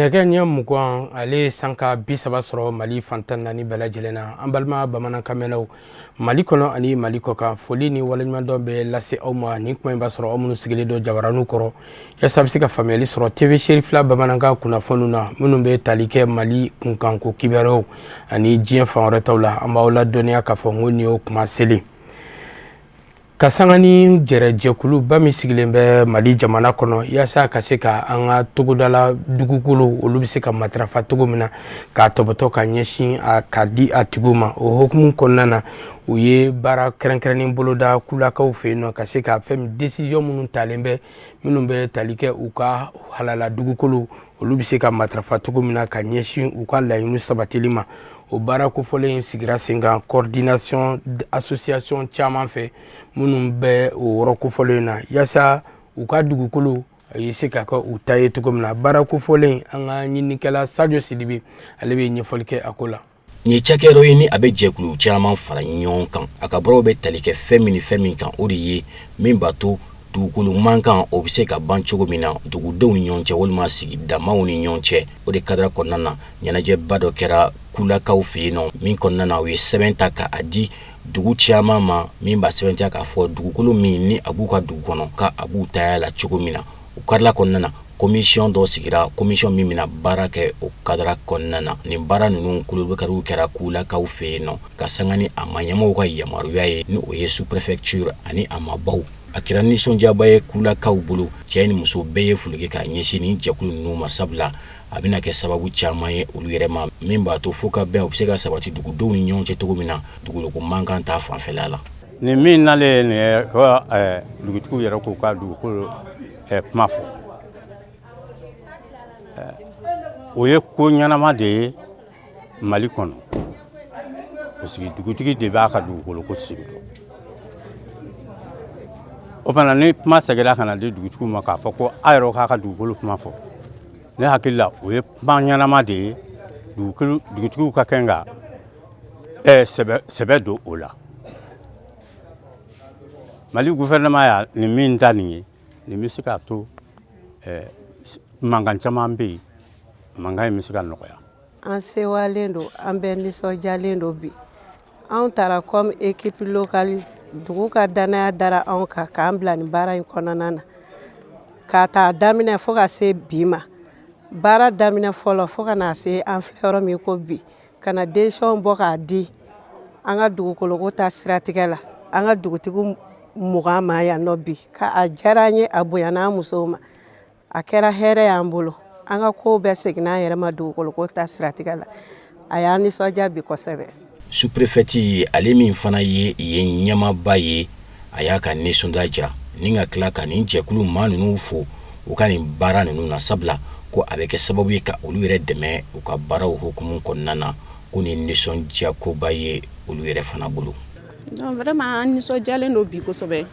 Nɛgɛ ɲɛ mugan ale sanka 30 sɔrɔ Mali fantan naani bɛɛ lajɛlen na an balima bamanankan mɛnnaw Mali kɔnɔ ani Mali kɔ kan foli ni waleɲumandɔn bɛ lase aw ma ni kuma in b'a sɔrɔ aw minnu sigilen don jabaraniw kɔrɔ yasa a bɛ se ka faamuyali sɔrɔ TV série 2 bamanankan kunnafoniw na minnu bɛ tali kɛ Mali kunkanko kibaruyaw ani diɲɛ fan wɛrɛ taw la an b'aw ladɔnniya k'a fɔ n ko nin y'o kuma selen ka sanga ni jɛkulu ba min sigilen bɛ Mali jamana kɔnɔ yasa ka se ka an ka togodala dugukolo olu bɛ se ka matarafa cogo min na k'a tɔbɔtɔ ka ɲɛsin ka di a tigiw ma o hukumu kɔnɔna na u ye baara kɛrɛnkɛrɛnnen boloda kulakaw fɛ yen nɔ ka se ka fɛn décision minnu talen bɛ minnu bɛ tali kɛ u ka halala dugukolo olu bɛ se ka matarafa cogo min na ka ɲɛsin u ka laɲiniw sabatili ma o baara kofɔlen sigira sen kan coordination association caman fɛ minnu bɛ o yɔrɔ kofɔlen na yasa u ka dugukolo ye se ka kɛ u ta ye cogo min na baara kofɔlen an ka ɲinikɛla Sadio Sidibe ale bɛ ɲɛfɔli kɛ a ko la. Ni cakɛdɔ ye ni a bɛ jɛkulu caman fara ɲɔgɔn kan a ka bɔraw bɛ tali kɛ fɛn min kan o de ye min b'a to dugukolo mankan o bɛ se ka ban cogo min na dugudenw ni ɲɔgɔn cɛ walima sigidamaw ni ɲɔgɔn cɛ o de kadira kɔnɔna na ɲɛnajɛba dɔ kɛra kulakaw fɛ yen nɔ min kɔnɔna na u ye sɛbɛn ta k'a di dugu caman ma min b'a sɛbɛntiya k'a fɔ dugukolo min ni a b'u ka dugu kɔnɔ ka a b'u taya la cogo min na o kadira kɔnɔna na commission dɔ sigira commission min bɛna baara kɛ o kadira kɔnɔna na nin baara ninnu kulubakariw kɛra kulakaw fɛ yen nɔ ka sanga ni a ma ɲɛmɔgɔw ka yamaruya ye ni o ye sous-préfecture ani a ma baw a kɛra nisɔndiyaba ye kulakaw bolo cɛ ni muso bɛɛ ye folike k'a ɲɛsin ni jɛkulu ninnu ma sabula a bɛna kɛ sababu caman ye olu yɛrɛ ma min b'a to fo ka bɛn u bɛ se ka sabati dugudenw ni ɲɔgɔn cɛ cogo min na dugukolo mankan ta fanfɛla la. Ni min nalen nin ye ko dugutigiw yɛrɛ k'u ka dugukolo kuma fɔ o ye ko ɲɛnama de ye Mali kɔnɔ parce que dugutigi de b'a ka dugukolo ko sigi o fana ni kuma segira ka na di dugutigiw ma k'a fɔ ko a yɛrɛ k'a ka dugukolo kuma fɔ ne hakili la o ye kuma ɲɛnama de ye dugutigiw ka kɛn ka sɛbɛ don o la Mali gouvernement ya ni min ta nin ye nin bɛ se k'a to mankan caman bɛ yen mankan in bɛ se ka nɔgɔya. An sewalen don an bɛɛ nisɔndiyalen don bi anw taara comme équipe locale dugu ka danaya dara anw kan k'an bila nin baara in kɔnɔna na k'a taa daminɛ fo ka se bi ma baara daminɛ fɔlɔ fo ka na se an filɛ yɔrɔ min ko bi ka na décision bɔ k'a di an ka dugukoloko ta siratigɛ la an ka dugutigi 20 ma yan nɔ bi k'a diyara an ye a bonyana an musow ma a kɛra hɛrɛ y'an bolo an ka kow bɛɛ seginna an yɛrɛ ma dugukoloko ta siratigɛ la a y'an nisɔndiya bi kosɛbɛ. Sous-préfet ale min fana ye ɲɛmaba ye a y'a ka nisɔndiya jira ni ka tila ka nin jɛkulu maa ninnu fo u ka nin baara ninnu na sabula ko a bɛ kɛ sababu ye ka olu yɛrɛ dɛmɛ u ka baaraw hukumu kɔnɔna na ko nin nisɔndiya koba ye olu yɛrɛ fana bolo. Non vraiment an nisɔndiyalen don bi kosɛbɛ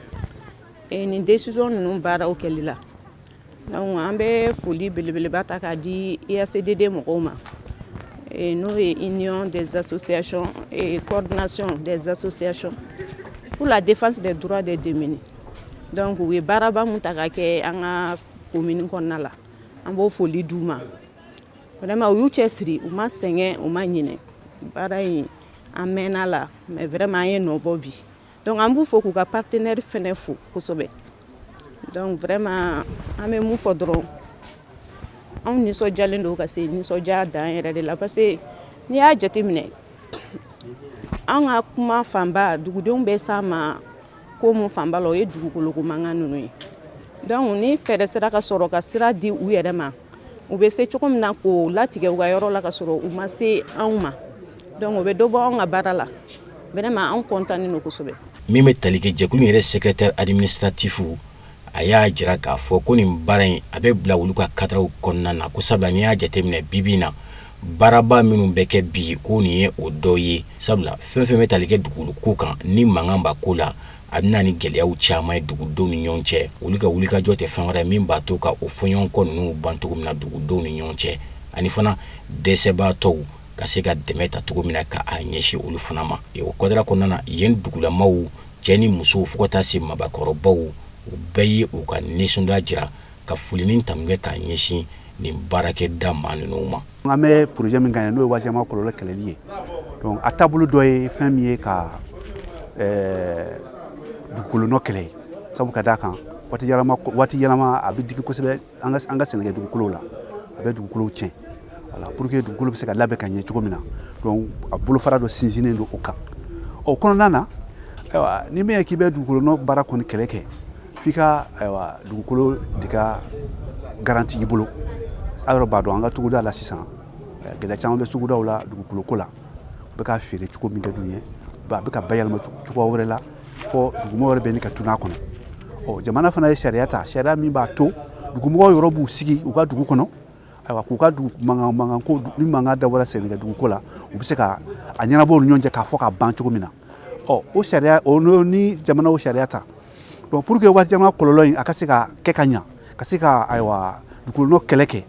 nin décision ninnu baaraw kɛli la donc an bɛ foli belebeleba ta k'a di IACDD mɔgɔw ma n'o ye Union des associations et coordination des associations pour la défense des droits des démunis donc u ye baaraba mun ta ka kɛ an ka commune kɔnɔna la an b'o foli d'u ma vraiment u y'u cɛsiri u ma sɛgɛn u ma ɲinɛ baara in an mɛnna la mais vraiment an ye nɔ bɔ bi donc an b'u fɔ k'u ka partenaire fɛnɛ fo kosɛbɛ donc vraiment an bɛ mun fɔ dɔrɔn anw nisɔndiyalen don ka se nisɔndiya dan yɛrɛ de la parce que n'i y'a jateminɛ an ka kuma fanba dugudenw bɛ s'a ma ko mun fanba la o ye dugukoloko mankan ninnu ye donc ni fɛɛrɛ sera ka sɔrɔ ka sira di u yɛrɛ ma u bɛ se cogo min na k'o latigɛ u ka yɔrɔ la ka sɔrɔ u ma se anw ma donc o bɛ dɔ bɔ anw ka baara la vraiment anw kɔntannen don kosɛbɛ. Min bɛ tali kɛ jɛkulu yɛrɛ secrétaire administratif a y'a jira k'a fɔ ko nin baara in a bɛ bila olu ka kadiraw kɔnɔna na ko sabula n'i y'a jateminɛ bibi na baaraba minnu bɛ kɛ bi ko nin ye o dɔ ye sabula fɛn fɛn bɛ tali kɛ dugukolo ko kan ni mankan b'a ko la a bɛna ni gɛlɛyaw caman ye dugudenw ni ɲɔgɔn cɛ olu ka wulikajɔ tɛ fɛn wɛrɛ min b'a to ka o fɔɲɔgɔnkɔ ninnu ban cogo min na dugudenw ni ɲɔgɔn cɛ ani fana dɛsɛbaatɔw ka se ka dɛmɛ ta cogo min na ka a ɲɛsin olu fana ma o kɔdira kɔnɔna na yen dugulamaw cɛ ni musow fo ka taa se mabakɔrɔbaw u bɛɛ ye u ka nisɔndiya jira ka foli ni tanukɛ k'a ɲɛsin nin baarakɛda maa ninnu ma. An bɛ projet min kan ye n'o ye waati yɛlɛma kɔlɔlɔ kɛlɛli ye donc a taabolo dɔ ye fɛn min ye ka dugukolo nɔ kɛlɛ sabu ka d'a kan waati yɛlɛma a bɛ digi kosɛbɛ an ka sɛnɛkɛ dugukolo la a bɛ dugukolo tiɲɛ voilà pour que dugukolo bɛ se ka labɛn ka ɲɛ cogo min na donc a bolofara dɔ sinsinnen don o kan o kɔnɔna na ayiwa ni min ye k'i bɛ dugukolo nɔ baara kɔni kɛlɛ kɛ f'i ka ayiwa dugukolo de ka garanti i bolo a yɔrɔ b'a dɔn an ka tuguda la sisan gɛlɛya caman bɛ tugudaw la dugukolo ko la u bɛ ka feere cogo min ka d'u ye a bɛ ka bayɛlɛma cogoya wɛrɛ la fɔ dugumɔgɔw yɛrɛ bɛ ni ka tunu a kɔnɔ jamana fana ye sariya ta sariya min b'a to dugumɔgɔw yɔrɔ b'u sigi u ka dugu kɔnɔ ayiwa k'u ka mankan ko ni mankan dabɔra sɛnɛkɛ duguko la u bɛ se ka a ɲɛnabɔ u ni ɲɔgɔn cɛ k'a fɔ ka ban cogo min na o sariya ni jamana o sariya ta donc pour que waati jamana kɔlɔlɔ in a ka se ka kɛ ka ɲa ka se ka ayiwa dugukolo nɔ kɛlɛ kɛ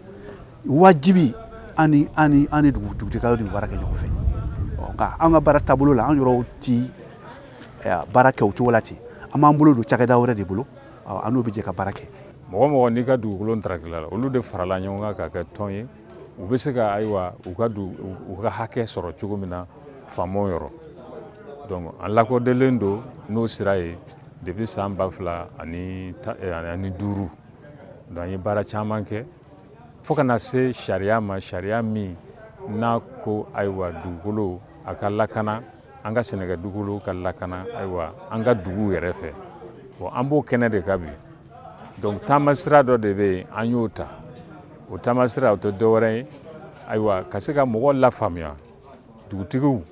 wajibi an ni dugutigiw de bɛ baara kɛ ɲɔgɔn fɛ nka an ka baara taabolo la an yɔrɔw ti baara kɛ o cogo la ten an b'an bolo don cakɛda wɛrɛ de bolo an n'o bɛ jɛ ka baara kɛ. mɔgɔ mɔgɔ n'i ka dugukolo ntarakila la olu de farala ɲɔgɔn kan ka kɛ tɔn ye u bɛ se ka ayiwa u ka hakɛ sɔrɔ cogo min na faamaw yɔrɔ donc an lakodɔnlen don n'o sira ye depuis san 2005 donc an ye baara caman kɛ fo kana se sariya ma sariya min n'a ko ayiwa dugukolo a ka lakana an ka sɛnɛkɛ dugukolo ka lakana ayiwa an ka dugu yɛrɛ fɛ bon an b'o kɛnɛ de ka bi donc taamasira dɔ de bɛ yen an y'o ta o taamasira o tɛ dɔwɛrɛ ye ayiwa ka se ka mɔgɔw lafaamuya dugutigiw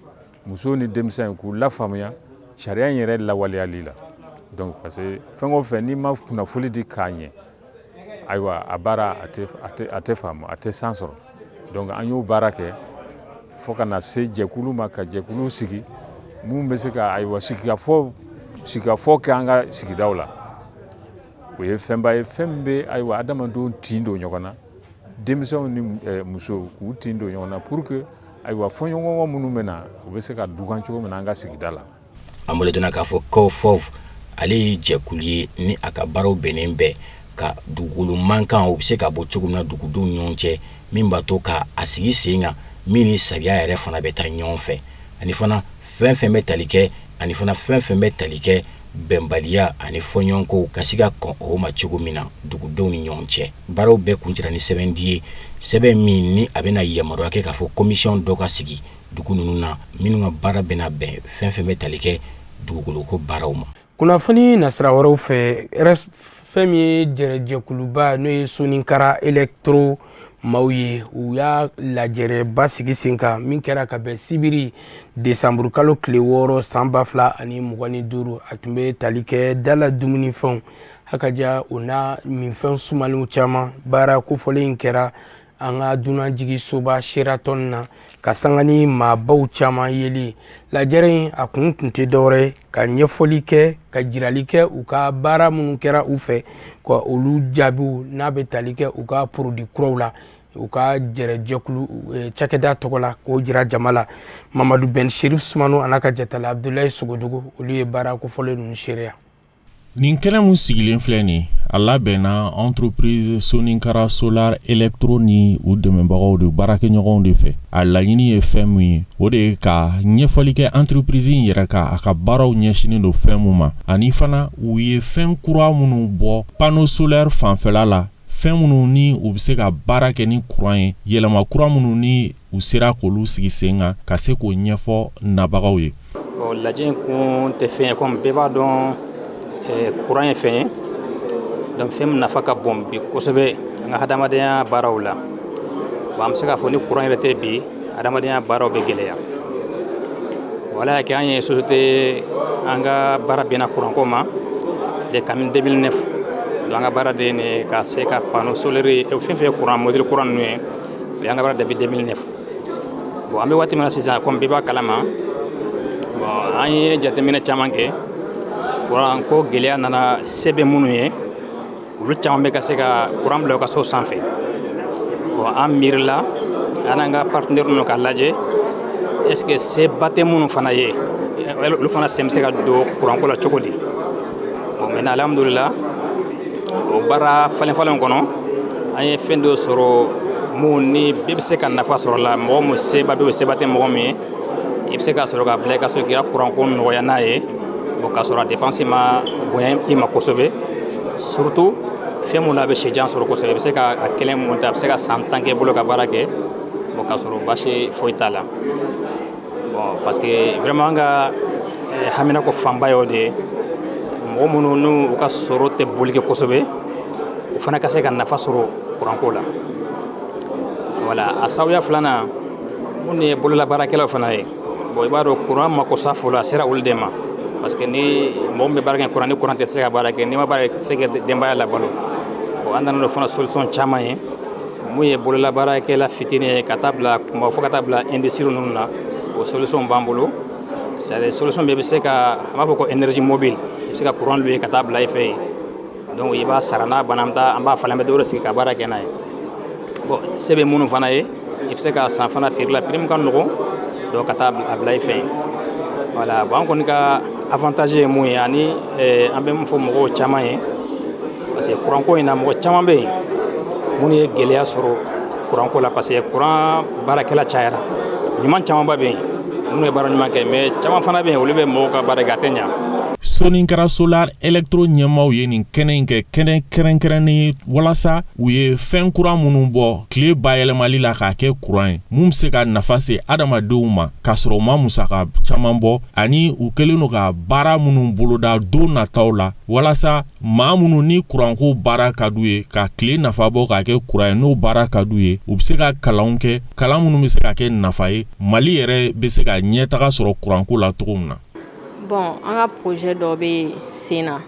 musow ni denmisɛnw k'u lafaamuya sariya in yɛrɛ lawaleyali la donc parce que fɛn o fɛn n'i ma kunnafoni di k'a ɲɛ ayiwa a baara a tɛ faamu a tɛ san sɔrɔ donc an y'o baara kɛ fo ka na se jɛkulu ma ka jɛkulu sigi mun bɛ se ka ayiwa sigikafɔ kɛ an ka sigidaw la o ye fɛnba ye fɛn min bɛ ayiwa adamadenw tin don ɲɔgɔn na denmisɛnw ni musow k'u tin don ɲɔgɔn na pour que ayiwa fɔɲɔgɔnkɔ minnu bɛ na u bɛ se ka dugan cogo min na an ka sigida la. an bolo donna k'a fɔ COFOF ale ye jɛkulu ye ni a ka baaraw bɛnnen bɛɛ ka dugukolo mankan o bɛ se ka bɔ cogo min na dugudenw ni ɲɔgɔn cɛ min b'a to ka a sigi sen kan min ni sariya yɛrɛ fana bɛ taa ɲɔgɔn fɛ ani fana fɛn fɛn bɛ tali kɛ ani fana fɛn fɛn bɛ tali kɛ bɛnbaliya ani fɔɲɔgɔnko ka se ka kɔn o ma cogo min na dugudenw ni ɲɔgɔn cɛ baaraw bɛɛ kuncira ni sɛbɛn di ye sɛbɛn min ni a bɛna yamaruya kɛ k'a fɔ commission dɔ ka sigi dugu ninnu na minnu ka baara bɛna bɛn fɛn fɛn bɛ tali kɛ dugukoloko baaraw ma. kunnafoni nasira wɛrɛw fɛ fɛn min ye jɛrɛjɛkuluba n'o ye Sonikara Electro maaw ye u y'a lajɛrɛba sigi sen kan min kɛra ka bɛn sibiri desanburu kalo tile 6 san 2025 a tun bɛ tali kɛ dala dumunifɛnw hakaja o n'a minfɛn sumalenw caman baara kofɔlen in kɛra an ka dunanjigi soba Sheraton na ka sanga ni maabaw caman yeli lajɛrɛ in a kun tɛ dɔwɛrɛ ka ɲɛfɔli kɛ ka jirali kɛ u ka baara minnu kɛra u fɛ ka olu jaabiw n'a bɛ tali kɛ u ka produit kuraw la u ka jɛrɛjɛkulu cakɛda tɔgɔ la k'o jira jama la Mamadu Ben Sherif Sumano a n'a ka jatala Abdulayi Sogojogo olu ye baara kofɔlen ninnu seereya. Nin kɛnɛ mun sigilen filɛ nin a labɛnna entreprise Sonikara Solar Electro ni u dɛmɛbagaw de baarakɛɲɔgɔnw de fɛ a laɲini ye fɛn mun ye o de ye ka ɲɛfɔli kɛ entreprise in yɛrɛ ka a ka baaraw ɲɛsinen don fɛn mun ma ani fana u ye fɛn kura minnu bɔ panneau solaire fanfɛla la fɛn minnu ni u bɛ se ka baara kɛ ni courant ye yɛlɛma kura minnu ni u sera k'olu sigi sen kan ka se k'o ɲɛfɔ nabagaw ye. lajɛ in kun tɛ fɛn ye comme bɛɛ b'a dɔn courant ye fɛn ye donc fɛn min nafa ka bon bi kosɛbɛ an ka hadamadenya baaraw la an bɛ se k'a fɔ ni courant yɛrɛ tɛ bi hadamadenya baaraw bɛ gɛlɛya wala y'a kɛ an ye société an ka baara bɛnna courant ko ma de kabini 2009 donc an ka baara de ye ka se ka panneau solaire fɛn fɛn ye courant modèle courant ninnu ye o y'an ka baara depuis 2009 bon an bɛ waati min na sisan comme bɛɛ b'a kalama bon an ye jateminɛ caman kɛ courant ko gɛlɛya nana sɛbɛn minnu ye olu caman bɛ ka se ka courant bila u ka so sanfɛ bon an miirila an n'an ka partenaire ninnu k'a lajɛ est ce que seba tɛ minnu fana ye olu fana sen bɛ se ka don courant ko la cogo di bon maintenant alhamdulillah o baara falen-falen kɔnɔ an ye fɛn dɔ sɔrɔ mun ni bɛɛ bɛ se ka nafa sɔrɔ la mɔgɔ mun seba bɛ seba tɛ mɔgɔ min ye i bɛ se ka sɔrɔ ka bila i ka so k'i ka courant ko nɔgɔya n'a ye bon k'a sɔrɔ a dépense ma bonya i ma kosɛbɛ surtout fɛn mun na a bɛ sijan sɔrɔ kosɛbɛ i bɛ se ka a kelen mun ta a bɛ se ka san 10 kɛ i bolo ka baara kɛ bon k'a sɔrɔ baasi foyi t'a la bon parce que vraiment an ka hamina ko fanba y'o de ye mɔgɔ minnu n'u u ka sɔrɔ tɛ boli kɛ kosɛbɛ u fana ka se ka nafa sɔrɔ courant ko la voilà a sababuya filanan mun ye bololabaarakɛlaw fana ye bon i b'a dɔn courant mako sa fɔlɔ a sera olu de ma parce que ni mɔgɔ min bɛ baara kɛ courant ni courant tɛ se ka baara kɛ n'i ma baara kɛ i tɛ se ka denbaya labalo bon an nana n'o fana solution caman ye mun ye bololabaarakɛla fitinin ye ka taa bila kunba fo ka taa bila industrie ninnu na o solution b'an bolo c'est solution bɛɛ bɛ se ka an b'a fɔ ko énergie mobile i bɛ se ka courant louer ka taa bila i fɛ yen donc i b'a sara n'a banna an b'a falen an bɛ dɔ wɛrɛ sigi ka baara kɛ n'a ye bon se bɛ minnu fana ye i bɛ se ka san fana prix la prix min ka nɔgɔn donc ka taa a bila i fɛ yen voilà bon an kɔni ka avantage ye mun ye ani an bɛ mun fɔ mɔgɔw caman ye parce que courant ko in na mɔgɔ caman bɛ yen minnu ye gɛlɛya sɔrɔ courant ko la parce que courant baarakɛla cayara ɲuman camanba bɛ yen minnu ye baara ɲuman kɛ mais caman fana bɛ yen olu bɛ mɔgɔw ka baara kɛ a tɛ ɲa. Soninkara Solar Electro ɲɛmaaw ye nin kɛnɛ in kɛ kɛnɛ kɛrɛnkɛrɛnnen ye walasa u ye fɛn kura minnu bɔ tile bayɛlɛmali la k'a kɛ courant ye mun bɛ se ka nafa se adamadenw ma k'a sɔrɔ u ma musaka caman bɔ ani u kɛlen don ka baara minnu boloda don nataw la walasa maa minnu ni courant ko baara ka d'u ye ka tile nafa bɔ k'a kɛ courant ye n'o baara ka d'u ye u bɛ se ka kalanw kɛ kalan minnu bɛ se ka kɛ nafa ye Mali yɛrɛ bɛ se ka ɲɛtaga sɔrɔ courant ko la cogo min na. Bon, on a un projet d'OB Sénat.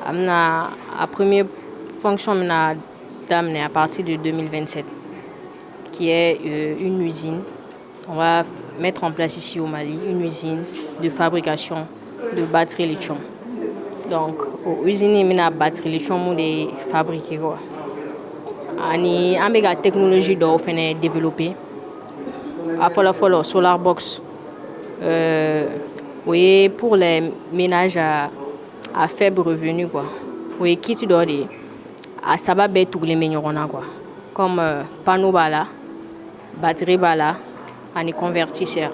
La première fonction d'amener à partir de 2027, qui est une usine. On va mettre en place ici au Mali une usine de fabrication de batteries lithium. Donc, l'usine est une batterie lithium de fabriquer. Et la technologie doit développer. À la Solar Box. Oui, pour les ménages à faible revenu, quoi. Oui, qui tu dois dire, à ça va être tous les meilleurs, quoi. Comme panneau bala, batterie bala, et convertisseur.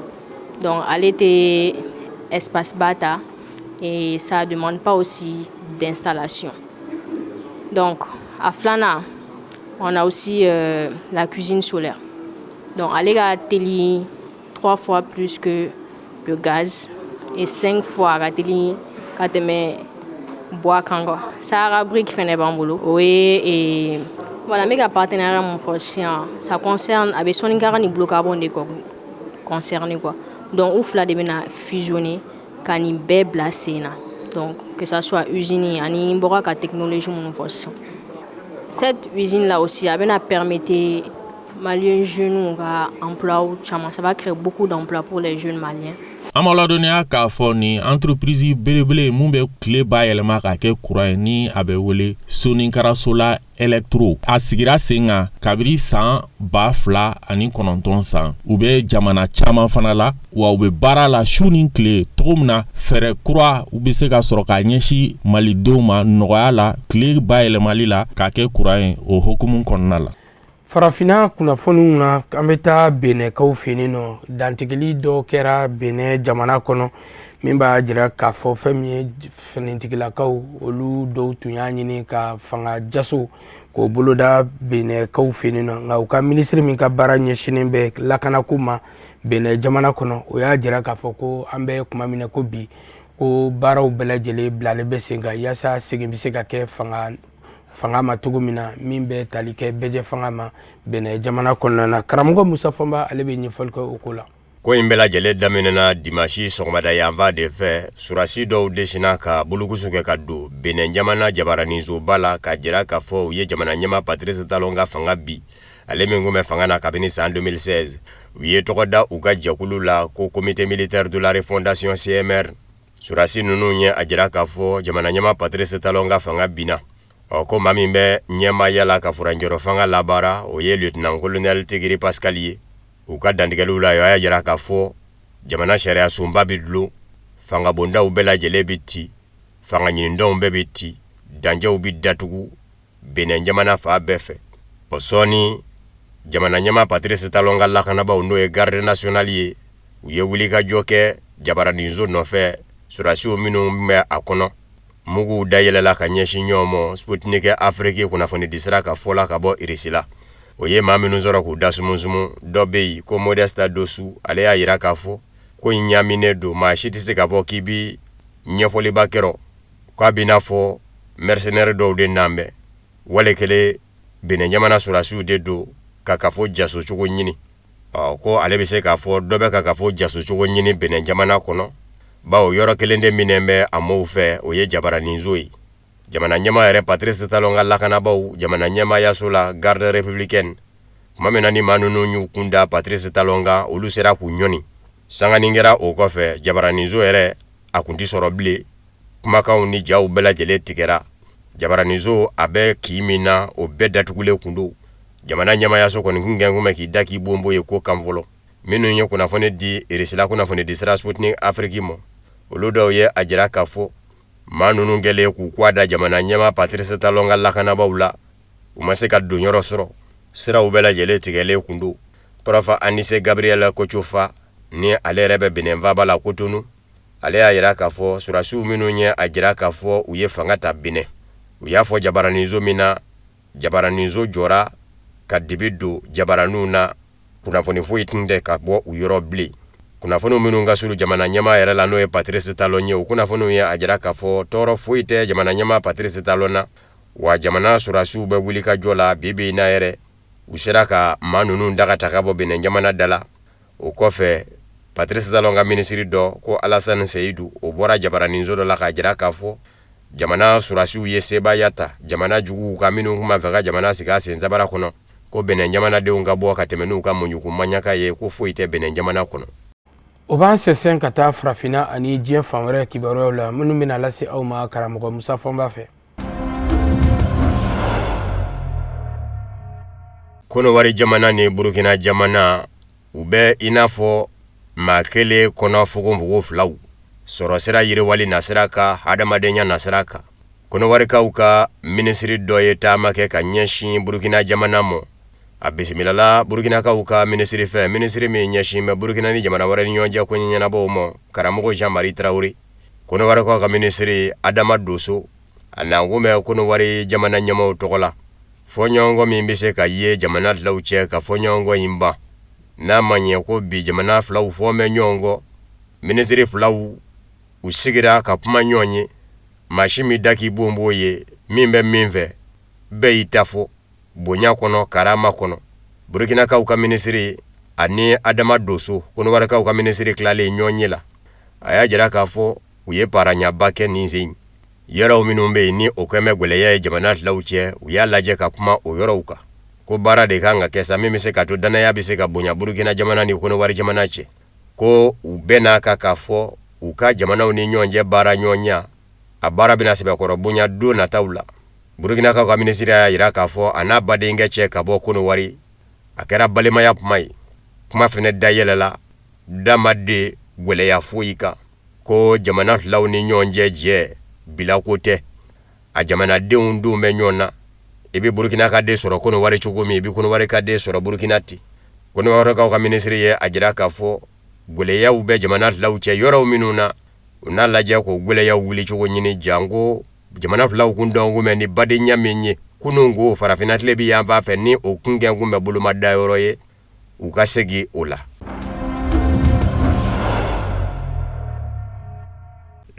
Donc, à l'été, espace bata, et ça ne demande pas aussi d'installation. Donc, à Flana, on a aussi la cuisine solaire. Donc, elle est 3 fois plus que le gaz. Et 5 fois quand tu mets bois kango ça a brique fait des bambous oui et voilà mes partenariats mon force ça concerne avec Soninkara ni bloc carbone de concerné quoi donc ouf là de fusionner quand il bé placé na donc que ça soit usine ani mbora ka technologie mon force cette usine là aussi a bien permettre Maliens jeunes à emploi ça va créer beaucoup d'emplois pour les jeunes Maliens. Amaladonea k'a fɔ ni entreprise belebele mun bɛ tile bayɛlɛma ka kɛ courant ni a bɛ wele Soninkara Solar Electro a sigira sen kan kabiri san 2009 san u bɛ jamana caman fana la wa u bɛ baara la su ni tile cogo min na fɛɛrɛ kura u bɛ se ka sɔrɔ ka ɲɛsin malidenw ma nɔgɔya la tile bayɛlɛmali la ka kɛ courant ye o hokumu kɔnɔna la. Farafina kunnafoniw na an bɛ taa Benɛkaw fɛ yen nɔ dantigɛli dɔ kɛra Benɛ jamana kɔnɔ min b'a jira k'a fɔ fɛn min ye finitigilakaw olu dɔw tun y'a ɲini ka fanga jaso k'o boloda Benɛkaw fɛ yen nɔ nka u ka minisiri min ka baara ɲɛsinnen bɛ lakanako ma Benɛ jamana kɔnɔ o y'a jira k'a fɔ ko an bɛ kuma min na ko bi ko baaraw bɛɛ lajɛlen bilalen bɛ sen kan yaasa segin bɛ se ka kɛ fanga ma cogo min na min bɛ tali kɛ bɛjɛ fanga ma Benɛ jamana kɔnɔna na karamɔgɔ Musa Fɔnba ale bɛ ɲɛfɔli kɛ o ko la. Ko in bɛɛ lajɛlen daminɛna dimanche sɔgɔmada yanfan de fɛ surasi dɔw desina ka bulukusu kɛ ka don Benɛ jamana jabaraninsoba la ka jira k'a fɔ u ye jamana ɲɛma Patrice Talon ka fanga bi ale min kun bɛ fanga na kabini san 2016 u ye tɔgɔ da u ka jɛkulu la ko comité militaire de la refondation CMR surasi ninnu ye a jira k'a fɔ jamana ɲɛma Patrice Talon ka fanga bina. Ko maa min bɛ ɲɛmaaya la ka furanjɛrɔ fanga labaara o ye lieutenant colonel Tigiri Pascal ye u ka dantigɛliw la y'a jira k'a fɔ jamana sariya sunba bɛ dulon fanga bondaw bɛɛ lajɛlen bɛ ci fanga ɲinindɔnw bɛɛ bɛ ci danjɛw bɛ datugu Benɛ jamana fa bɛɛ fɛ o sɔɔni jamana ɲɛma Patrice Talon ka lakanabaw n'o ye garde nationale ye u ye wulikajɔ kɛ jabaraninso nɔfɛ surasiw minnu bɛ a kɔnɔ muguw dayɛlɛla ka ɲɛsin ɲɔgɔn ma Sputnik Afrique kunnafoni disira ka fɔla ka bɔ Irisi la o ye maa minnu sɔrɔ k'u da sumusumu dɔ bɛ yen ko Modesta Dosu ale y'a yira k'a fɔ ko in ɲaminen don maa si tɛ se ka fɔ k'i bi ɲɛfɔliba kɛrɔ k'a b'i n'a fɔ mercenaire dɔw de nan bɛ wale kelen Benin jamana surasiw de don ka kafo jaso cogo ɲini ko ale bɛ se k'a fɔ dɔ bɛ ka kafo jaso cogo ɲini Benin jamana kɔnɔ bawo yɔrɔ kelen de minɛn bɛ a mɔɔw fɛ o ye jabaraninso ye jamana ɲɛma yɛrɛ Patrice Talon ka lakanabaw jamana ɲɛmaayaso la garde républicaine kuma min na ni maa ninnu y'u kun da Patrice Talon kan olu sera k'u ɲɔni sangani kɛra o kɔfɛ jabaraninso yɛrɛ a kun tɛ sɔrɔ bilen kumakanw ni jaw bɛɛ lajɛlen tigɛra jabaraninso a bɛ k'i min na o bɛɛ datugulen kun don jamana ɲɛmaayaso kɔni kun gɛn kun bɛ k'i da k'i bonbo ye ko kan fɔlɔ minnu ye kunnafoni di Irisila kunnafoni di sira Sputnik Afrique ma olu dɔw ye a jira k'a fɔ maa ninnu kɛlen k'u kɔ da jamana ɲɛma Patrice Talon ka lakanabaw la u ma se ka don yɔrɔ sɔrɔ siraw bɛɛ lajɛlen tigɛlen kun don Prof Anise Gabriel Kochofa ni ale yɛrɛ bɛ Benin Vaba la Cotonou ale y'a yira k'a fɔ surasiw minnu ye a jira k'a fɔ u ye fanga ta Benin u y'a fɔ jabaraninso min na jabaraninso jɔra ka dibi don jabaraninw na kunnafoni foyi tun tɛ ka bɔ u yɔrɔ bilen kunnafoniw minnu ka surun jamana ɲɛma yɛrɛ la n'o ye Patrice Talon ye o kunnafoniw ye a jira k'a fɔ tɔɔrɔ foyi tɛ jamana ɲɛma Patrice Talon na wa jamana surasiw bɛ wuli ka jɔ la bibi in na yɛrɛ u sera ka maa ninnu daga ta ka bɔ Benin jamana da la o kɔfɛ Patrice Talon ka minisiri dɔ ko Alassane Seydou o bɔra jabaraninso dɔ la k'a jira k'a fɔ jamana surasiw ye sebaya ta jamana juguw ka minnu kuma fɛ ka jamana sigi a sen sabara kɔnɔ ko Benin jamanadenw ka bɔ ka tɛmɛ n'u ka muɲuku maɲaka ye ko foyi tɛ Benin jamana kɔnɔ o b'an sɛsɛn ka taa farafinna ani diɲɛ fan wɛrɛ kibaruyaw la minnu bɛna lase aw ma karamɔgɔ Musa Fɔnba fɛ Konowari jamana ni Burkina jamana u bɛ i n'a fɔ maa kelen kɔnɔ fogofogo filaw sɔrɔ sira yiriwali nasira ka hadamadenya nasira kan Konowarikaw ka minisiri dɔ ye taama kɛ ka ɲɛsin Burkina jamana ma a bisimilala Burkinakaw ka minisiri fɛ minisiri min ɲɛsin bɛ Burkina ni jamana wɛrɛ ni ɲɔgɔn cɛ ko ɲɛnabɔw ma karamɔgɔ Jean-Marie Traoré Konowarikaw ka minisiri Adama Doso a na ngomɛ Konowari jamana ɲɛmaw tɔgɔ la fɔɲɔgɔnkɔ min bɛ se ka ye jamana filaw cɛ ka fɔɲɔgɔnkɔ in ban n'a ma ɲɛ ko bi jamana filaw fɔmɛ ɲɔgɔn kɔ minisiri filaw u sigira ka kuma ɲɔgɔn ye maa si min da k'i bonbo ye min bɛ min fɛ bɛɛ y'i ta fɔ bonya kɔnɔ karama kɔnɔ Burkinakaw ka minisiri ani Adama Doso Konowarikaw ka minisiri tilalen ɲɔgɔn ye la a y'a jira k'a fɔ u ye paranyaba kɛ nin sen yɔrɔw minnu bɛ yen ni o kɛmɛ gwɛlɛya ye jamana filaw cɛ u y'a lajɛ ka kuma o yɔrɔw kan ko baara de kan ka kɛ sa min bɛ se ka to danaya bɛ se ka bonya Burkina jamana ni Konowari jamana cɛ ko u bɛɛ n'a ka k'a fɔ u ka jamanaw ni ɲɔgɔn cɛ baara ɲɔgɔn ɲa a baara bɛna sɛbɛkɔrɔ bonya don nataw la Burkinakaw ka minisiri y'a yira k'a fɔ a n'a badenkɛ cɛ ka bɔ Konowari a kɛra balimaya kuma ye kuma fɛnɛ dayɛlɛla damaden gwɛlɛya foyi kan ko jamana filaw ni ɲɔgɔn cɛ jɛ bilako tɛ a jamanadenw denw bɛ ɲɔgɔn na i bɛ Burkina ka den sɔrɔ Konowari cogo min i bɛ Konowari ka den sɔrɔ Burkina ten Konowarikaw ka minisiri ye a jira k'a fɔ gwɛlɛyaw bɛ jamana filaw cɛ yɔrɔw minnu na u n'a lajɛ ko gwɛlɛyaw wuli cogo ɲini janko jamana filaw kun dɔn kun bɛ ni badenya min ye kunun ko farafinna tile bi yan fan fɛ ni o kun gɛn kun bɛ boloma da yɔrɔ ye u ka segin o la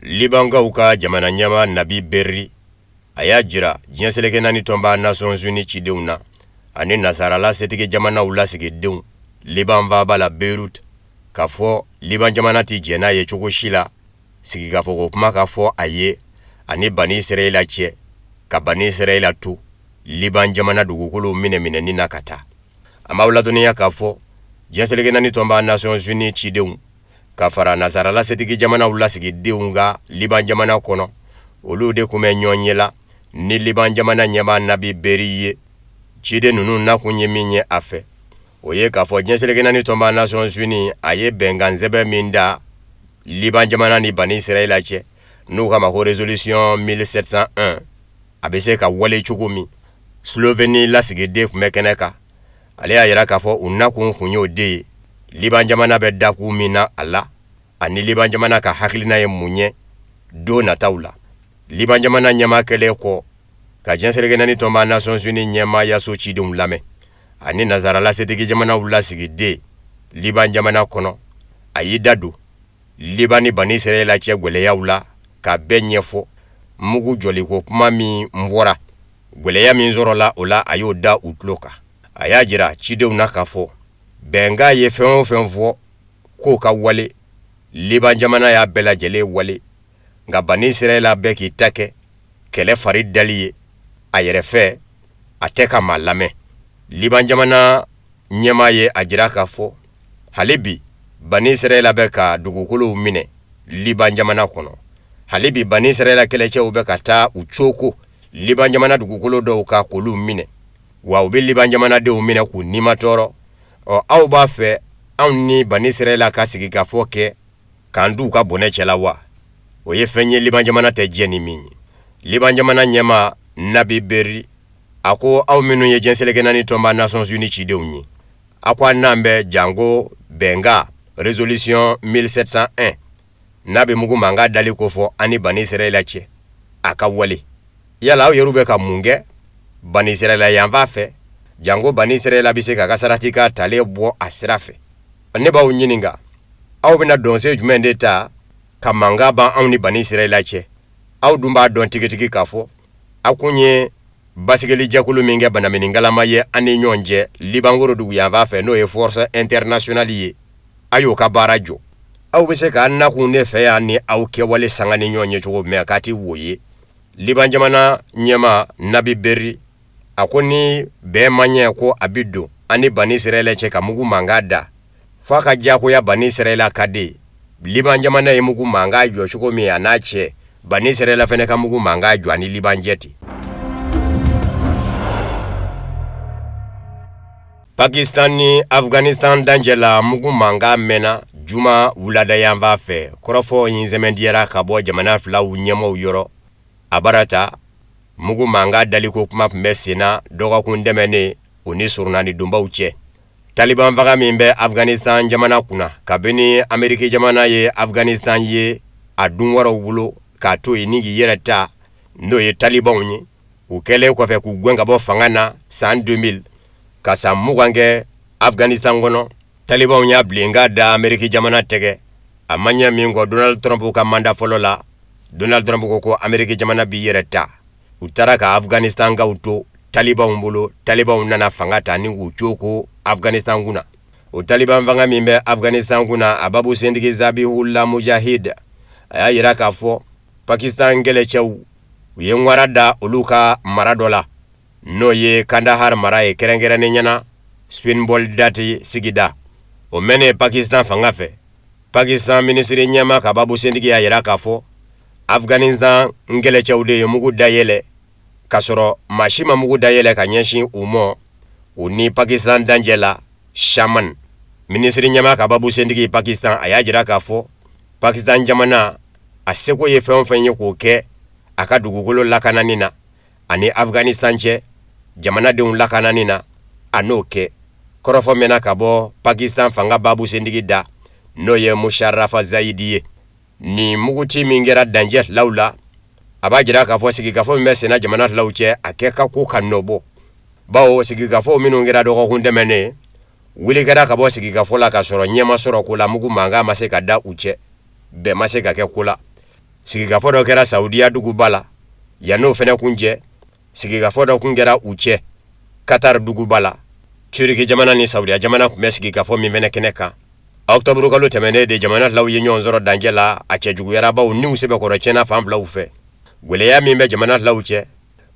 Libankaw ka jamana ɲɛma Nabi Berri a y'a jira diɲɛ seleke naani tɔnba Nations Unies cidenw na ani nasarala setigi jamanaw lasigidenw Liban Vaba la Beirut k'a fɔ Liban jamana ti jɛ n'a ye cogo si la sigikafɔko kuma k'a fɔ a ye ani Bani Israɛla cɛ ka Bani Israɛla to Liban jamana dugukolo minɛminɛni na ka taa an b'aw ladɔnniya k'a fɔ diɲɛ seleke naani tɔnba Nations Unies cidenw ka fara nasarala setigi jamanaw lasigidenw ka Liban jamana kɔnɔ olu de kun bɛ ɲɔgɔn ye la ni Liban jamana ɲɛma Nabi Berri ye ciden ninnu nakun ye min ye a fɛ o ye k'a fɔ diɲɛ seleke naani tɔnba Nations Unies a ye bɛnkan sɛbɛn min da Liban jamana ni Bani Israɛla cɛ n'u k'a ma ko résolution 1701 a bɛ se ka wale cogo min Sloveni lasigiden kun bɛ kɛnɛ kan ale y'a yira k'a fɔ u nakun kun y'o de ye Liban jamana bɛ dakun min na a la ani Liban jamana ka hakilina ye mun ye don nataw la. Liban jamana ɲɛmaa kɛlen kɔ ka jɛnsɛrɛgɛ naani tɔnba Nations Unies ɲɛmaayaso cidenw lamɛn ani nazara lasetigi jamanaw lasigiden Liban jamana kɔnɔ a y'i da don Liban ni Bani Israël cɛ gwɛlɛyaw la ka bɛɛ ɲɛfɔ mugu jɔliko kuma min fɔra gwɛlɛya min sɔrɔla o la a y'o da u tulo kan. A y'a jira cidenw na k'a fɔ bɛnkan ye fɛn o fɛn fɔ k'o ka wale Liban jamana y'a bɛɛ lajɛlen wale nka Bani Israël bɛɛ k'i ta kɛ kɛlɛ fari dali ye a yɛrɛ fɛ a tɛ ka maa lamɛn. Liban jamana ɲɛmaa ye a jira k'a fɔ hali bi Bani Israël bɛ ka dugukolow minɛ Liban jamana kɔnɔ. Hali bi Bani Israël kɛlɛcɛw bɛ ka taa u cooko Liban jamana dugukolo dɔw ka k'olu minɛ wa u bɛ Liban jamanadenw minɛ k'u nima tɔɔrɔ. Aw b'a fɛ anw ni Bani Israël ka sigi ka fɔ kɛ k'an du ka bɔnɛ cɛla wa? O ye fɛn ye Liban jamana tɛ diɲɛ ni min ye. Liban jamana ɲɛmaa Nabi Berri a ko aw minnu ye jɛnsɛrɛgɛ naani tɔnba Nations Unies cidenw ye a ko an n'an bɛ jango bɛnga résolution 1701 n'a bɛ mugu mankan dali ko fɔ ani Bani Israël cɛ a ka wale. Yala aw yɛrɛw bɛ ka mun kɛ Bani Israël yan fan fɛ jango Bani Israël bɛ se ka ka sarati ka tale bɔ a sira fɛ. Ne b'aw ɲininka aw bɛna dɔnse jumɛn de ta ka mankan ban anw ni Bani Israël cɛ? Aw dun b'a dɔn tigitigi k'a fɔ aw kun ye basigili jɛkulu min kɛ banamingalama ye an ni ɲɔgɔn cɛ Liban worodugu yan fan fɛ n'o ye force internationale ye a y'o ka baara jɔ. Aw bɛ se k'an nakun ne fɛ yan ni aw kɛwale sanga ni ɲɔgɔn ye cogo min k'a ti wo ye. Liban jamana ɲɛmaa Nabi Berri a ko ni bɛɛ ma ɲɛ ko a bɛ don an ni Bani Israël cɛ ka mugu mankan da f'a ka diyagoya Bani Israël ka de Liban jamana ye mugu mankan jɔ cogo min a n'a cɛ Bani Israël fɛnɛ ka mugu mankan jɔ ani Liban cɛ ten. Pakistan ni Afghanistan danjɛla mugu mankan mɛnna juma wulada yan fan fɛ kɔrɔfɔ in sɛmɛndiyara ka bɔ jamana filaw ɲɛmɔw yɔrɔ a barata mugu mankan daliko kuma tun bɛ senna dɔgɔkun dɛmɛnen o ni surunani donbaw cɛ. Taliban faga min bɛ Afghanistan jamana kunna kabini Ameriki jamana ye Afghanistan ye a dun wɛrɛw bolo k'a to yen ni k'i yɛrɛ ta n'o ye Talibanw ye u kɛlen kɔfɛ k'u gɛn ka bɔ fanga na san 2000 ka san 20 kɛ Afghanistan kɔnɔ. Talibanw y'a bilenka da Ameriki jamana tɛgɛ a ma ɲɛ min kɔ Donald Trump ka manda fɔlɔ la Donald Trump ko Ameriki jamana b'i yɛrɛ ta u taara ka Afghanistan gaw to Talibanw bolo. Talibanw nana fanga ta ni k'u cooko Afghanistan kunna. O Taliban fanga min bɛ Afghanistan kunna a babu sendigi Zabihullah Mujahid a y'a yira k'a fɔ Pakistan kɛlɛcɛw u ye ŋwara da olu ka mara dɔ la n'o ye Kandahar mara ye kɛrɛnkɛrɛnnen ɲɛna Spinball Dati sigida o mɛnɛ Pakistan fanga fɛ. Pakistan minisiri ɲɛma ka babu sendigi y'a yira k'a fɔ Afghanistan kɛlɛcɛw de ye mugu dayɛlɛ ka sɔrɔ maa si ma mugu dayɛlɛ ka ɲɛsin u mɔ u ni Pakistan danjɛla Shaman. Minisiri ɲɛma ka babu sendigi Pakistan a y'a jira k'a fɔ Pakistan jamana a seko ye fɛn o fɛn ye k'o kɛ a ka dugukolo lakanani na ani Afghanistan cɛ jamanadenw lakanani na a n'o kɛ. Kɔrɔfɔ mɛnna ka bɔ Pakistan fanga babu sendigi da n'o ye Musharraf Zahidi ye. Ni muguci min kɛra danjɛ law la a b'a jira k'a fɔ sigikafɔ min bɛ senna jamana filaw cɛ a kɛ ka ko ka nɔbɔ bawo sigikafɔ minnu kɛra dɔgɔkun dɛmɛnen wuli kɛra ka bɔ sigikafɔ la ka sɔrɔ ɲɛma sɔrɔ ko la mugu mankan ma se ka da u cɛ bɛɛ ma se ka kɛ ko la. Sigikafɔ dɔ kɛra Saudiya duguba la yan'o fɛnɛ kun cɛ sigikafɔ dɔ kun kɛra u cɛ Qatar duguba la. Turki jamana ni Saudiya jamana kun bɛ sigikafɔ min fɛnɛ kɛnɛ kan. Octobre kalo tɛmɛnen de jamana filaw ye ɲɔgɔn sɔrɔ danjɛ la a cɛ juguyara bawo niw sɛbɛkɔrɔ tiɲɛna fan filaw fɛ. Gwɛlɛya min bɛ jamana filaw cɛ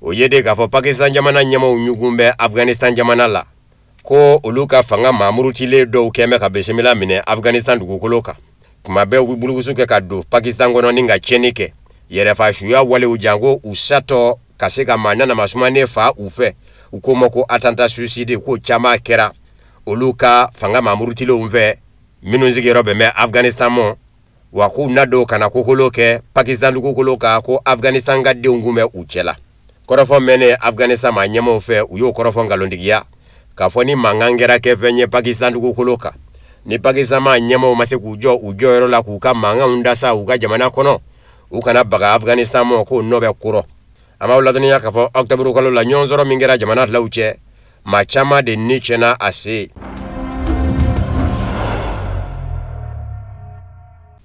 o ye de k'a fɔ Pakistan jamana ɲɛmaw ɲugun bɛ Afghanistan jamana la ko olu ka fanga mamurutilen dɔw kɛn bɛ ka bisimila minɛ Afghanistan dugukolo kan. Kuma bɛɛ u bɛ bulukusu kɛ ka don Pakistan kɔnɔ ni ka tiɲɛni kɛ yɛrɛfasuya walew jango u satɔ ka se ka maa nanamasumane fa u fɛ u ko ma ko attentat suicide ko caman kɛra olu ka fanga mamurutilenw fɛ minnu sigiyɔrɔ bɛn bɛ Afghanistan mɔ wa k'u na don kana kokolo kɛ Pakistan dugukolo kan ko Afghanistan ka denw kun bɛ u cɛla. kɔrɔfɔ mɛnɛ Afghanistan ma ɲɛmaaw fɛ u y'o kɔrɔfɔ ngalontigiya k'a fɔ ni mankan kɛra kɛ fɛn ye Pakistan dugukolo kan ni Pakistan ma ɲɛmaaw ma se k'u jɔ u jɔyɔrɔ la k'u ka mankanw dasa u ka jamana kɔnɔ u kana baga Afghanistan ma ko nɔ bɛ kɔrɔ an b'aw ladɔnniya k'a fɔ octobre kalo la ɲɔgɔn sɔrɔ min kɛra jamana filaw cɛ maa caman de ni tiɲɛna a se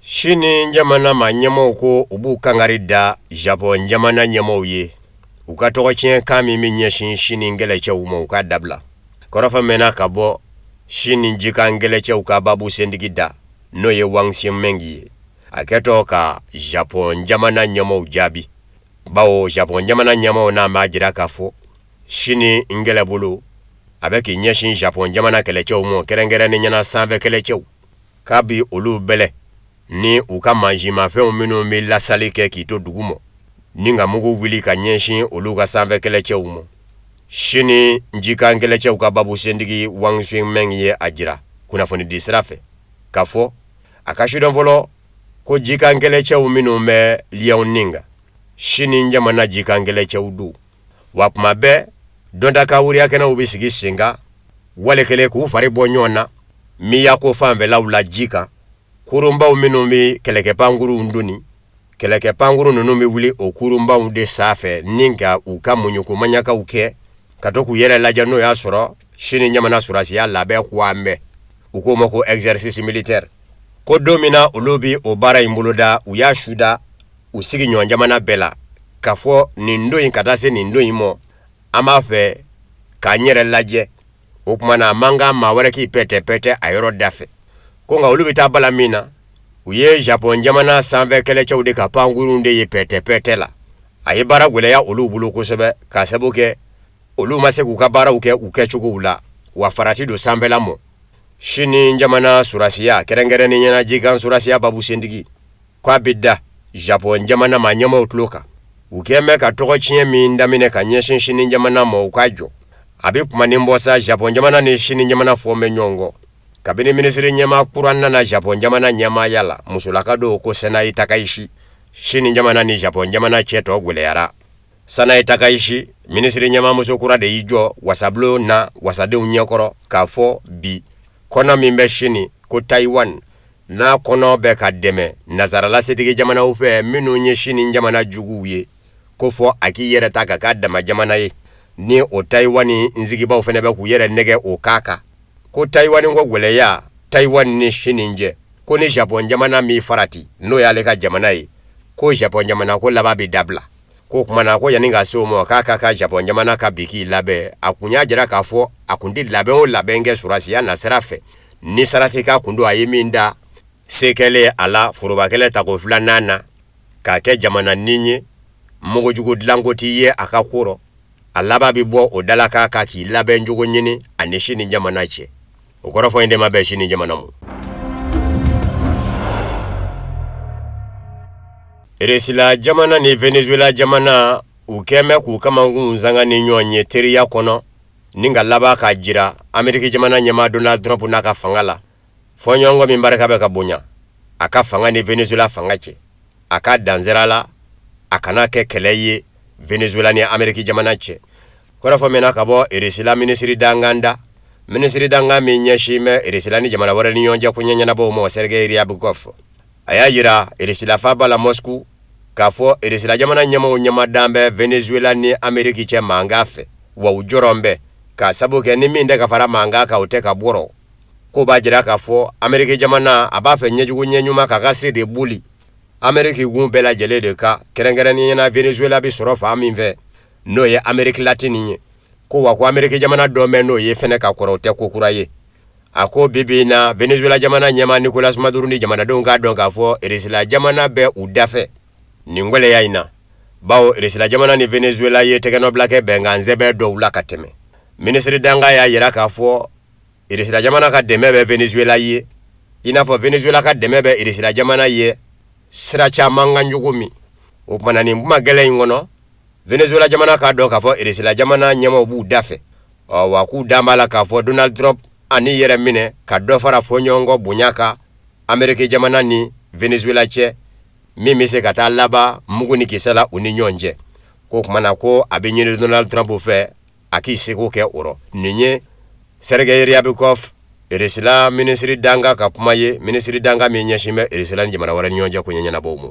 Sini jamana ma ɲɛmaaw ko u b'u kangari da Japon jamana ɲɛmaaw ye u ka tɔgɔ tiɲɛ kan min bɛ ɲɛsin Sini ngɛlɛcɛw ma u ka dabila kɔrɔfɔ mɛnna ka bɔ Sini jikan ngɛlɛcɛw ka babu sendigi da n'o ye Wang Xianmeng ye a kɛtɔ ka Japon jamana ɲɛmaaw jaabi bawo Japon jamana ɲɛmaaw n'a ma jira k'a fɔ Sini ngɛlɛ bolo a bɛ k'i ɲɛsin Japon jamana kɛlɛcɛw ma kɛrɛnkɛrɛnnen ɲɛna sanfɛ kɛlɛcɛw k'a bi olu bɛlɛ ni u ka manjimafɛnw minnu bɛ lasali kɛ k'i to dugu ma ni ka mugu wuli ka ɲɛsin olu ka sanfɛ kɛlɛcɛw ma Sini jikan kɛlɛcɛw ka babu sendigi Wang Xianmeng ye a jira kunnafoni di sira fɛ k'a fɔ a ka sidɔn fɔlɔ ko jikan kɛlɛcɛw minnu bɛ Liaoning kan Sini jamana jikan kɛlɛcɛw do wa kuma bɛɛ dɔnta wuriya kɛnɛw bɛ sigi sen kan wale kelen k'u fari bɔ ɲɔgɔn na miyako fanfɛlaw la ji kan kurunbaw minnu bɛ kɛlɛkɛpankuru donni kɛlɛkɛpankuru ninnu bɛ wuli o kurunbaw de sanfɛ ni ka u ka muɲukumanyakaw kɛ ka to k'u yɛrɛ lajɛ n'o y'a sɔrɔ Sini jamana surasiya labɛn k'u an bɛɛ u k'o ma ko exercice militaire ko don min na olu bɛ o baara in boloda u y'a suda u sigi ɲɔgɔn jamana bɛɛ la k'a fɔ nin don in ka taa se nin don in ma an b'a fɛ k'an yɛrɛ lajɛ o tuma na man kan maa wɛrɛ k'i pɛtɛ a yɔrɔ da fɛ ko nka olu bɛ taa bala min na u ye Japon jamana sanfɛ kɛlɛcɛw de ka pankurun de ye pɛtɛ la a ye baara gɛlɛya olu bolo kosɛbɛ k'a sababu kɛ olu ma se k'u ka baaraw kɛ u kɛcogow la wa farati don sanfɛla mɔ Sini jamana surasiya kɛrɛnkɛrɛnnen ɲɛna jikan surasiya babu sendigi k'a bɛ da Japon jamana ma ɲɛmaaw tulo kan u kɛn bɛ ka tɔgɔ tiɲɛ min daminɛ ka ɲɛsin Sini jamana ma u ka jɔ a bɛ kumanin bɔ sa Japon jamana ni Sini jamana fɔ bɛ ɲɔgɔn kɔ kabini minisiri ɲɛmaa kura nana Japon jamana ɲɛmaaya la musolaka do ko Sanayi Takaishi Sini jamana ni Japon jamana cɛ tɔ gwɛlɛyara Sanayi Takaishi minisiri ɲɛmaa muso kura de y'i jɔ wasabulon na wasadenw ɲɛkɔrɔ k'a fɔ bi kɔnɔ min bɛ Sini ko Taiwan n'a kɔnɔ bɛ ka dɛmɛ nazaralasetigi jamanaw fɛ minnu ye Sini jamana juguw ye ko fɔ a k'i yɛrɛ ta ka k'a dama jamana ye ni o Taiwan nsigibaw fɛnɛ bɛ k'u yɛrɛ nɛgɛ o k'a kan ko Taiwan ko gwɛlɛya Taiwan ni Sini jɛ ko ni Japon jamana mi farati n'o y'ale ka jamana ye ko Japon jamana ko laban bɛ dabila ko kumana ko yanni ka se o ma k'a ka Japon jamana ka biki labɛn a kun y'a jira k'a fɔ a kun tɛ labɛn o labɛn kɛ surasiya nasira fɛ ni sarati ka kun do a ye min da sekɛle a la forobakɛlɛ tako filanan na k'a kɛ jamana nin ye mogojugu dilanko t'i ye a ka ko rɔ a laban bɛ bɔ o dalaka ka k'i labɛn jogo ɲini ani Sini jamana cɛ o kɔrɔ fɔ in de ma bɛn Sini jamana mu Resila jamana ni Venezuela jamana u kɛn bɛ k'u kamankun sanga ni ɲɔgɔn ye teriya kɔnɔ ni ka laban ka jira Ameriki jamana ɲɛmaa Donald Trump n'a ka fanga la fɔɲɔgɔnkɔ min barika bɛ ka bonya a ka fanga ni Venezuela fanga cɛ a ka dansira la a kana kɛ kɛlɛ ye Venezuela ni Ameriki jamana cɛ kɔrɔfɔ mɛna ka bɔ Resila minisiri danganda minisiri danga min ɲɛsin bɛ Resila ni jamana wɛrɛ ni ɲɔgɔn cɛ ko ɲɛɲɛnabɔw ma Sergei Ryabkov a y'a yira Resila faba la Moscou k'a fɔ Resila jamana ɲɛmaaw ɲɛmadan bɛ Venezuela ni Ameriki cɛ mankan fɛ wa u jɔrɔn bɛ k'a sabu kɛ ni min tɛ ka fara mankan kan o tɛ ka bɔrɔ ko b'a jira k'a fɔ Ameriki jamana a b'a fɛ ɲɛjugu ɲɛɲuman k'a ka se de boli Ameriki gun bɛɛ lajɛlen de ka kɛrɛnkɛrɛnnen ɲɛna Venezuela bɛ sɔrɔ fan min fɛ n'o ye Ameriki latini ye ko wa ko Ameriki jamana dɔn bɛ n'o ye fɛnɛ ka kɔrɔ o tɛ ko kura ye a ko bibi in na Venezuela jamana ɲɛmaa Nicolas Maduro ni jamanadenw k'a dɔn k'a fɔ Resila jamana bɛ u dafɛ nin gwɛlɛya in na bawo Resila jamana ni Venezuela ye tɛgɛnɔbila kɛ bɛnkan sɛbɛn dɔw la ka tɛmɛ minisiri danga y'a yira k'a fɔ Resila jamana ka dɛmɛ bɛ Venezuela ye i n'a fɔ Venezuela ka dɛmɛ bɛ Resila jamana ye sira caman kan cogo min o kumana nin kuma gɛlɛn in kɔnɔ Venezuela jamana k'a dɔn k'a fɔ Resila jamana ɲɛmaaw b'u dafɛ wa k'u dan b'a la k'a fɔ Donald Trump ani yɛrɛ minɛ ka dɔ fara fɔɲɔgɔnkɔ bonya kan Ameriki jamana ni Venezuela cɛ min bɛ se ka taa laban mugu ni kisɛ la u ni ɲɔgɔn cɛ ko kumana ko a bɛ ɲini Donald Trump fɛ a k'i seko kɛ o rɔ nin ye Sergei Ryabkov Eresila minisiri danga ka kuma ye minisiri danga min ɲɛsin bɛ Eresila ni jamana wɛrɛ ni ɲɔgɔn cɛ ko ɲɛnabɔw ma.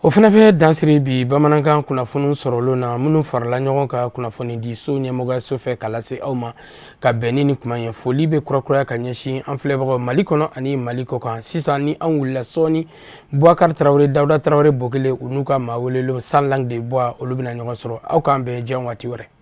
O fana bɛ dansiri bi bamanankan kunnafoni sɔrɔlo na minnu farala ɲɔgɔn ka kunnafoni di so ɲɛmɔgɔyaso fɛ ka lase aw ma ka bɛn ni kuma ye foli bɛ kurakuraya ka ɲɛsin an filɛbagaw Mali kɔnɔ ani Mali kɔ kan sisan ni an wulila sɔɔni Boubacar Traoré Dawuda Traoré Bokele u n'u ka maa welelen Sans langue de bois olu bɛna ɲɔgɔn sɔrɔ aw k'an bɛn diɲɛ waati wɛrɛ.